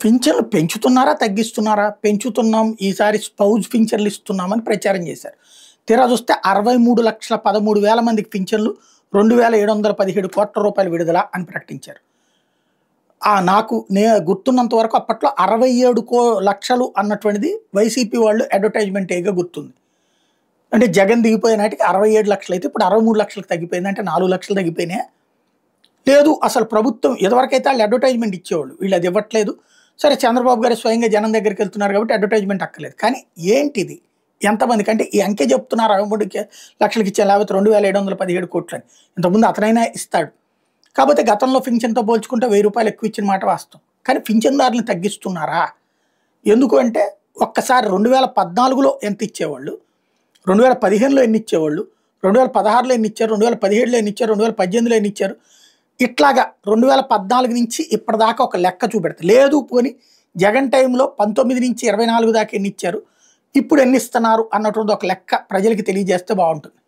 పింఛన్లు పెంచుతున్నారా? తగ్గిస్తున్నారా? పెంచుతున్నాం, ఈసారి స్పౌజ్ పింఛన్లు ఇస్తున్నామని ప్రచారం చేశారు. తీరా చూస్తే 63,13,000 మందికి పింఛన్లు, 2,717 కోట్ల రూపాయలు విడుదల అని ప్రకటించారు. నాకు గుర్తున్నంత వరకు అప్పట్లో 67 లక్షలు అన్నటువంటిది వైసీపీ వాళ్ళు అడ్వర్టైజ్మెంటేగా గుర్తుంది. అంటే జగన్ దిగిపోయే నాటికి 67 లక్షలు అయితే ఇప్పుడు 63 లక్షలకు తగ్గిపోయింది. అంటే 4 లక్షలు తగ్గిపోయినాయి. లేదు, అసలు ప్రభుత్వం ఇదివరకైతే వాళ్ళు అడ్వర్టైజ్మెంట్ ఇచ్చేవాళ్ళు, వీళ్ళు అది ఇవ్వట్లేదు. సరే, చంద్రబాబు గారు స్వయంగా జనం దగ్గరికి వెళ్తున్నారు కాబట్టి అడ్వర్టైజ్మెంట్ అక్కర్లేదు. కానీ ఏంటిది, ఎంతమందికి అంటే ఈ అంకె చెప్తున్నారు 63 లక్షలకి ఇచ్చాను, లేకపోతే 2,717 కోట్లు అని. ఇంతకుముందు అతనైనా ఇస్తాడు. కాకపోతే గతంలో పింఛన్తో పోల్చుకుంటే 1000 రూపాయలు ఎక్కువ ఇచ్చిన మాట వాస్తవం. కానీ పింఛన్దారులను తగ్గిస్తున్నారా? ఎందుకు అంటే ఒక్కసారి 2014లో ఎంత ఇచ్చేవాళ్ళు, 2015లో ఎన్ని ఇచ్చేవాళ్ళు, 2016లో ఎన్ని ఇచ్చారు, 2017లో ఎన్ని ఇచ్చారు, 2018లో ఎన్ని ఇచ్చారు, ఇట్లాగా 2014 నుంచి ఇప్పటిదాకా ఒక లెక్క చూపెడతారు. లేదు పోని జగన్ టైంలో 19 నుంచి 24 దాకా ఎన్ని ఇచ్చారు, ఇప్పుడు ఎన్ని ఇస్తున్నారు అన్నటువంటి ఒక లెక్క ప్రజలకి తెలియజేస్తే బాగుంటుంది.